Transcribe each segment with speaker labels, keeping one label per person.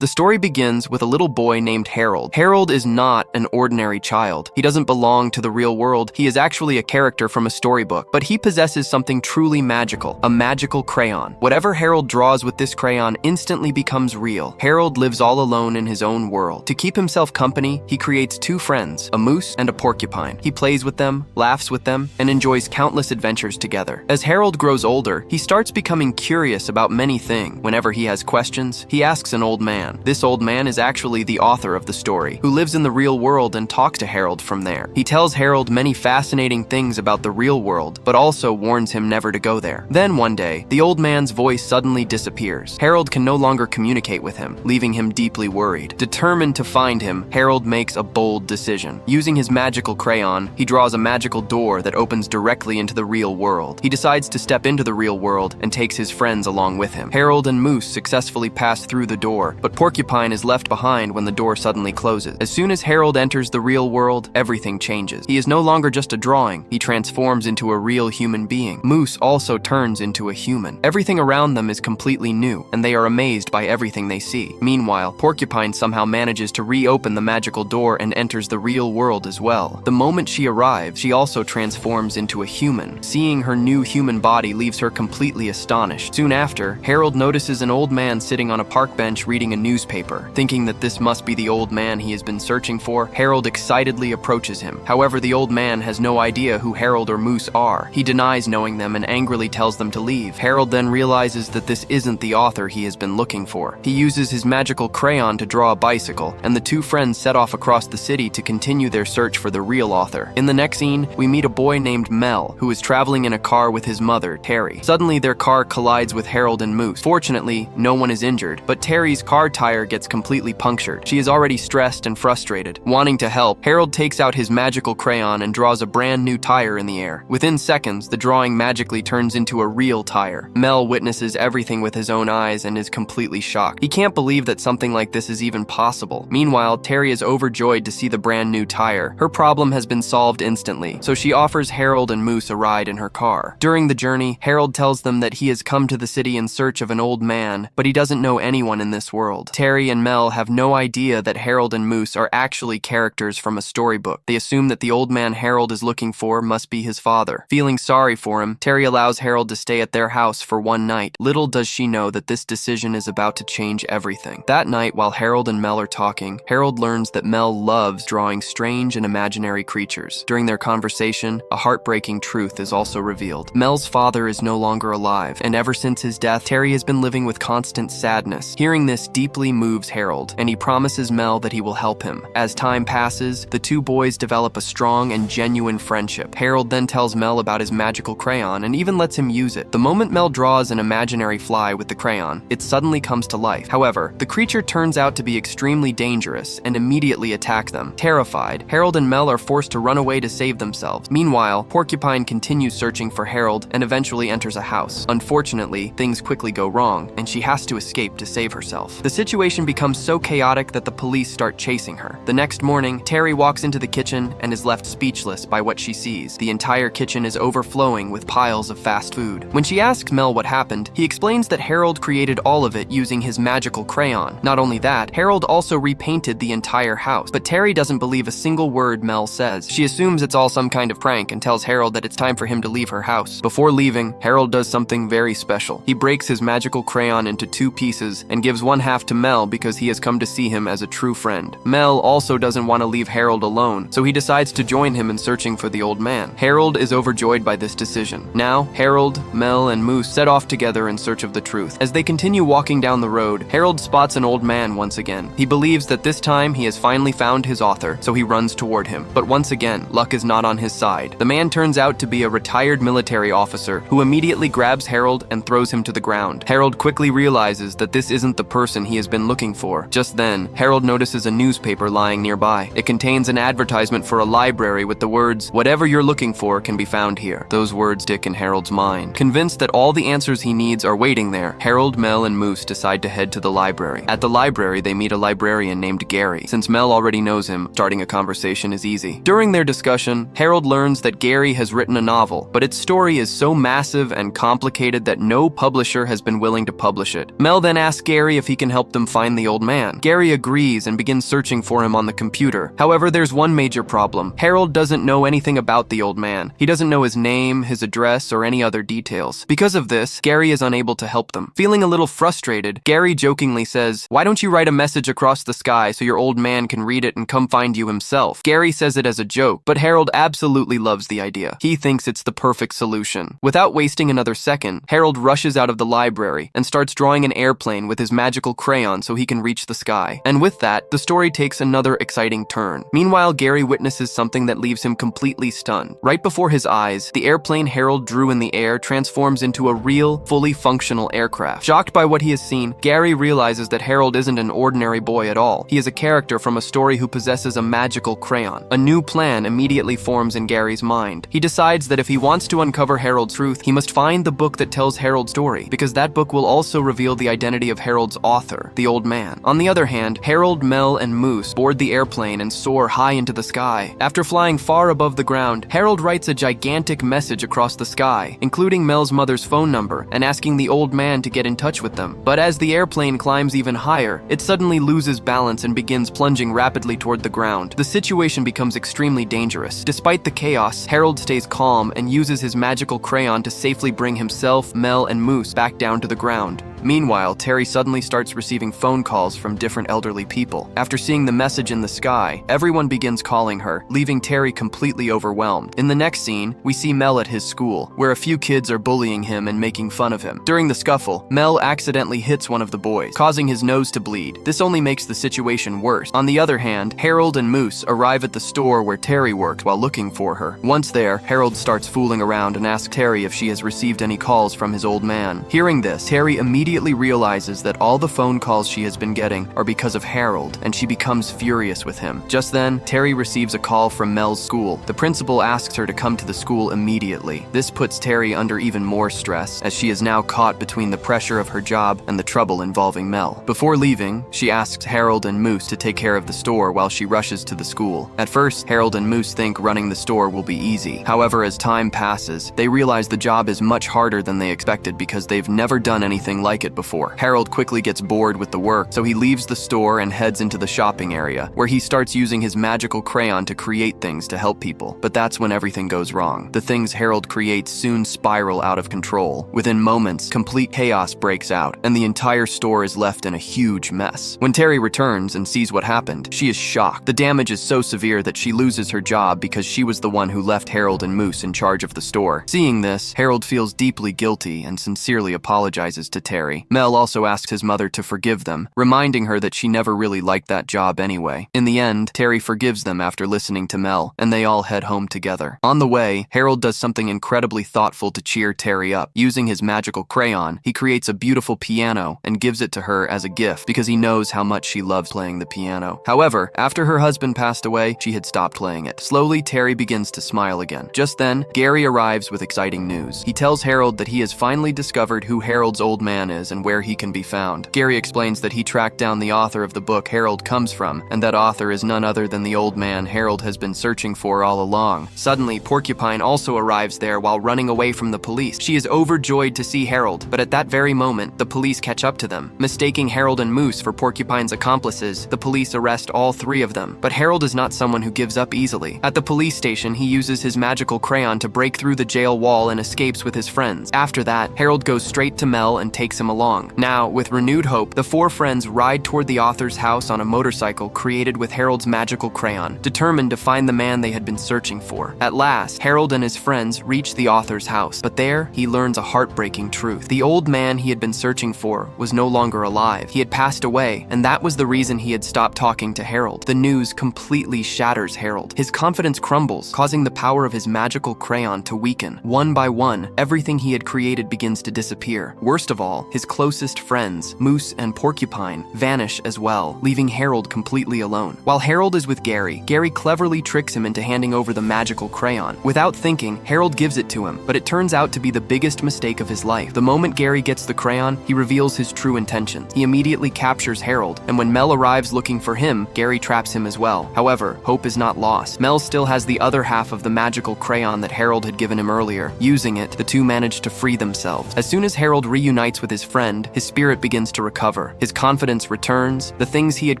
Speaker 1: The story begins with a little boy named Harold. Harold is not an ordinary child. He doesn't belong to the real world. He is actually a character from a storybook, but he possesses something truly magical, a magical crayon. Whatever Harold draws with this crayon instantly becomes real. Harold lives all alone in his own world. To keep himself company, he creates two friends, a moose and a porcupine. He plays with them, laughs with them, and enjoys countless adventures together. As Harold grows older, he starts becoming curious about many things. Whenever he has questions, he asks an old man. This old man is actually the author of the story, who lives in the real world and talks to Harold from there. He tells Harold many fascinating things about the real world, but also warns him never to go there. Then one day, the old man's voice suddenly disappears. Harold can no longer communicate with him, leaving him deeply worried. Determined to find him, Harold makes a bold decision. Using his magical crayon, he draws a magical door that opens directly into the real world. He decides to step into the real world and takes his friends along with him. Harold and Moose successfully pass through the door, but Porcupine is left behind when the door suddenly closes. As soon as Harold enters the real world, everything changes. He is no longer just a drawing. He transforms into a real human being. Moose also turns into a human. Everything around them is completely new, and they are amazed by everything they see. Meanwhile, Porcupine somehow manages to reopen the magical door and enters the real world as well. The moment she arrives, she also transforms into a human. Seeing her new human body leaves her completely astonished. Soon after, Harold notices an old man sitting on a park bench reading a newspaper. Thinking that this must be the old man he has been searching for, Harold excitedly approaches him. However, the old man has no idea who Harold or Moose are. He denies knowing them and angrily tells them to leave. Harold then realizes that this isn't the author he has been looking for. He uses his magical crayon to draw a bicycle, and the two friends set off across the city to continue their search for the real author. In the next scene, we meet a boy named Mel, who is traveling in a car with his mother, Terry. Suddenly, their car collides with Harold and Moose. Fortunately, no one is injured, but Terry's car tire gets completely punctured. She is already stressed and frustrated. Wanting to help, Harold takes out his magical crayon and draws a brand new tire in the air. Within seconds, the drawing magically turns into a real tire. Mel witnesses everything with his own eyes and is completely shocked. He can't believe that something like this is even possible. Meanwhile, Terry is overjoyed to see the brand new tire. Her problem has been solved instantly, so she offers Harold and Moose a ride in her car. During the journey, Harold tells them that he has come to the city in search of an old man, but he doesn't know anyone in this world. Terry and Mel have no idea that Harold and Moose are actually characters from a storybook. They assume that the old man Harold is looking for must be his father. Feeling sorry for him, Terry allows Harold to stay at their house for one night. Little does she know that this decision is about to change everything. That night, while Harold and Mel are talking, Harold learns that Mel loves drawing strange and imaginary creatures. During their conversation, a heartbreaking truth is also revealed. Mel's father is no longer alive, and ever since his death, Terry has been living with constant sadness. Hearing this deeply moves Harold, and he promises Mel that he will help him. As time passes, the two boys develop a strong and genuine friendship. Harold then tells Mel about his magical crayon and even lets him use it. The moment Mel draws an imaginary fly with the crayon, it suddenly comes to life. However, the creature turns out to be extremely dangerous and immediately attacks them. Terrified, Harold and Mel are forced to run away to save themselves. Meanwhile, Porcupine continues searching for Harold and eventually enters a house. Unfortunately, things quickly go wrong, and she has to escape to save herself. The situation becomes so chaotic that the police start chasing her. The next morning, Terry walks into the kitchen and is left speechless by what she sees. The entire kitchen is overflowing with piles of fast food. When she asks Mel what happened, he explains that Harold created all of it using his magical crayon. Not only that, Harold also repainted the entire house. But Terry doesn't believe a single word Mel says. She assumes it's all some kind of prank and tells Harold that it's time for him to leave her house. Before leaving, Harold does something very special. He breaks his magical crayon into two pieces and gives one half to Mel because he has come to see him as a true friend. Mel also doesn't want to leave Harold alone, so he decides to join him in searching for the old man. Harold is overjoyed by this decision. Now, Harold, Mel, and Moose set off together in search of the truth. As they continue walking down the road, Harold spots an old man once again. He believes that this time he has finally found his author, so he runs toward him. But once again, luck is not on his side. The man turns out to be a retired military officer who immediately grabs Harold and throws him to the ground. Harold quickly realizes that this isn't the person he has been looking for. Just then, Harold notices a newspaper lying nearby. It contains an advertisement for a library with the words, "Whatever you're looking for can be found here." Those words stick in Harold's mind. Convinced that all the answers he needs are waiting there, Harold, Mel, and Moose decide to head to the library. At the library, they meet a librarian named Gary. Since Mel already knows him, starting a conversation is easy. During their discussion, Harold learns that Gary has written a novel, but its story is so massive and complicated that no publisher has been willing to publish it. Mel then asks Gary if he can help help them find the old man. Gary agrees and begins searching for him on the computer. However, there's one major problem. Harold doesn't know anything about the old man. He doesn't know his name, his address, or any other details. Because of this, Gary is unable to help them. Feeling a little frustrated, Gary jokingly says, "Why don't you write a message across the sky so your old man can read it and come find you himself?" Gary says it as a joke, but Harold absolutely loves the idea. He thinks it's the perfect solution. Without wasting another second, Harold rushes out of the library and starts drawing an airplane with his magical crayon so he can reach the sky. And with that, the story takes another exciting turn. Meanwhile, Gary witnesses something that leaves him completely stunned. Right before his eyes, the airplane Harold drew in the air transforms into a real, fully functional aircraft. Shocked by what he has seen, Gary realizes that Harold isn't an ordinary boy at all. He is a character from a story who possesses a magical crayon. A new plan immediately forms in Gary's mind. He decides that if he wants to uncover Harold's truth, he must find the book that tells Harold's story, because that book will also reveal the identity of Harold's author, the old man. On the other hand, Harold, Mel, and Moose board the airplane and soar high into the sky. After flying far above the ground, Harold writes a gigantic message across the sky, including Mel's mother's phone number and asking the old man to get in touch with them. But as the airplane climbs even higher, it suddenly loses balance and begins plunging rapidly toward the ground. The situation becomes extremely dangerous. Despite the chaos, Harold stays calm and uses his magical crayon to safely bring himself, Mel, and Moose back down to the ground. Meanwhile, Terry suddenly starts receiving phone calls from different elderly people. After seeing the message in the sky, everyone begins calling her, leaving Terry completely overwhelmed. In the next scene, we see Mel at his school, where a few kids are bullying him and making fun of him. During the scuffle, Mel accidentally hits one of the boys, causing his nose to bleed. This only makes the situation worse. On the other hand, Harold and Moose arrive at the store where Terry worked while looking for her. Once there, Harold starts fooling around and asks Terry if she has received any calls from his old man. Hearing this, Terry immediately realizes that all the phone calls she has been getting are because of Harold, and she becomes furious with him. Just then, Terry receives a call from Mel's school. The principal asks her to come to the school immediately. This puts Terry under even more stress, as she is now caught between the pressure of her job and the trouble involving Mel. Before leaving, she asks Harold and Moose to take care of the store while she rushes to the school. At first, Harold and Moose think running the store will be easy. However, as time passes, they realize the job is much harder than they expected because they've never done anything like it before. Harold quickly gets bored with the work, so he leaves the store and heads into the shopping area, where he starts using his magical crayon to create things to help people. But that's when everything goes wrong. The things Harold creates soon spiral out of control. Within moments, complete chaos breaks out, and the entire store is left in a huge mess. When Terry returns and sees what happened, she is shocked. The damage is so severe that she loses her job because she was the one who left Harold and Moose in charge of the store. Seeing this, Harold feels deeply guilty and sincerely apologizes to Terry. Mel also asks his mother to forgive them, reminding her that she never really liked that job anyway. In the end, Terry forgives them after listening to Mel, and they all head home together. On the way, Harold does something incredibly thoughtful to cheer Terry up. Using his magical crayon, he creates a beautiful piano and gives it to her as a gift because he knows how much she loves playing the piano. However, after her husband passed away, she had stopped playing it. Slowly, Terry begins to smile again. Just then, Gary arrives with exciting news. He tells Harold that he has finally discovered who Harold's old man is and where he can be found. Gary explains that he tracked down the author of the book Harold comes from, and that author is none other than the old man Harold has been searching for all along. Suddenly, Porcupine also arrives there while running away from the police. She is overjoyed to see Harold, but at that very moment, the police catch up to them. Mistaking Harold and Moose for Porcupine's accomplices, the police arrest all three of them. But Harold is not someone who gives up easily. At the police station, he uses his magical crayon to break through the jail wall and escapes with his friends. After that, Harold goes straight to Mel and takes him along. Now, with renewed hope, the four friends ride toward the author's house on a motorcycle created with Harold's magical crayon, determined to find the man they had been searching for. At last, Harold and his friends reach the author's house, but there, he learns a heartbreaking truth. The old man he had been searching for was no longer alive. He had passed away, and that was the reason he had stopped talking to Harold. The news completely shatters Harold. His confidence crumbles, causing the power of his magical crayon to weaken. One by one, everything he had created begins to disappear. Worst of all, his closest friends, Moose and Porcupine, vanish as well, leaving Harold completely alone. While Harold is with Gary, Gary cleverly tricks him into handing over the magical crayon. Without thinking, Harold gives it to him, but it turns out to be the biggest mistake of his life. The moment Gary gets the crayon, he reveals his true intentions. He immediately captures Harold, and when Mel arrives looking for him, Gary traps him as well. However, hope is not lost. Mel still has the other half of the magical crayon that Harold had given him earlier. Using it, the two manage to free themselves. As soon as Harold reunites with his friend, his spirit begins to recover, recover. His confidence returns, the things he had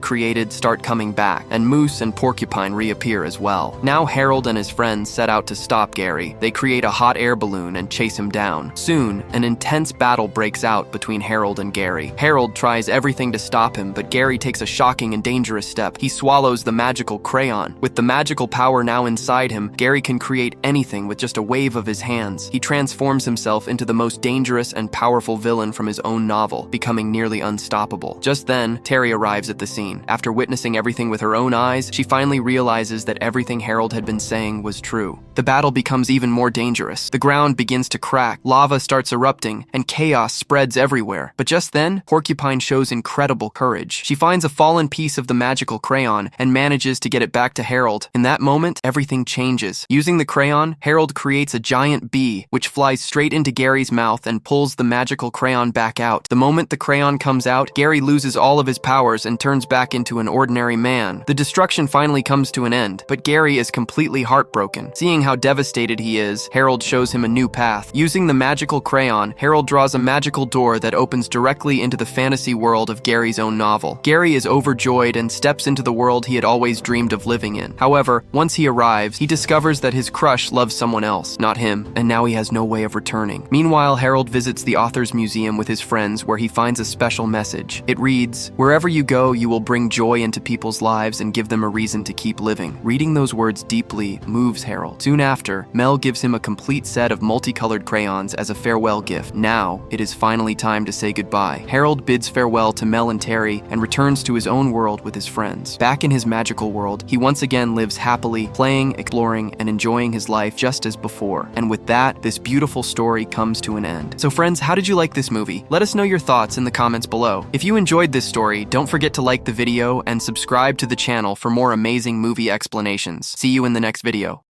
Speaker 1: created start coming back, and Moose and Porcupine reappear as well. Now Harold and his friends set out to stop Gary. They create a hot air balloon and chase him down. Soon, an intense battle breaks out between Harold and Gary. Harold tries everything to stop him, but Gary takes a shocking and dangerous step. He swallows the magical crayon. With the magical power now inside him, Gary can create anything with just a wave of his hands. He transforms himself into the most dangerous and powerful villain from his own novel, becoming nearly unstoppable. Just then, Terry arrives at the scene. After witnessing everything with her own eyes, she finally realizes that everything Harold had been saying was true. The battle becomes even more dangerous. The ground begins to crack, lava starts erupting, and chaos spreads everywhere. But just then, Porcupine shows incredible courage. She finds a fallen piece of the magical crayon and manages to get it back to Harold. In that moment, everything changes. Using the crayon, Harold creates a giant bee, which flies straight into Gary's mouth and pulls the magical crayon back out. The moment the crayon comes out, Gary loses all of his powers and turns back into an ordinary man. The destruction finally comes to an end, but Gary is completely heartbroken. Seeing how devastated he is, Harold shows him a new path. Using the magical crayon, Harold draws a magical door that opens directly into the fantasy world of Gary's own novel. Gary is overjoyed and steps into the world he had always dreamed of living in. However, once he arrives, he discovers that his crush loves someone else, not him, and now he has no way of returning. Meanwhile, Harold visits the author's museum with his friends where he finds a special message. It reads, "Wherever you go, you will bring joy into people's lives and give them a reason to keep living." Reading those words deeply moves Harold. Soon after, Mel gives him a complete set of multicolored crayons as a farewell gift. Now, it is finally time to say goodbye. Harold bids farewell to Mel and Terry and returns to his own world with his friends. Back in his magical world, he once again lives happily, playing, exploring, and enjoying his life just as before. And with that, this beautiful story comes to an end. So friends, how did you like this movie? Let us know your thoughts in the comments below. If you enjoyed this story, don't forget to like the video and subscribe to the channel for more amazing movie explanations. See you in the next video.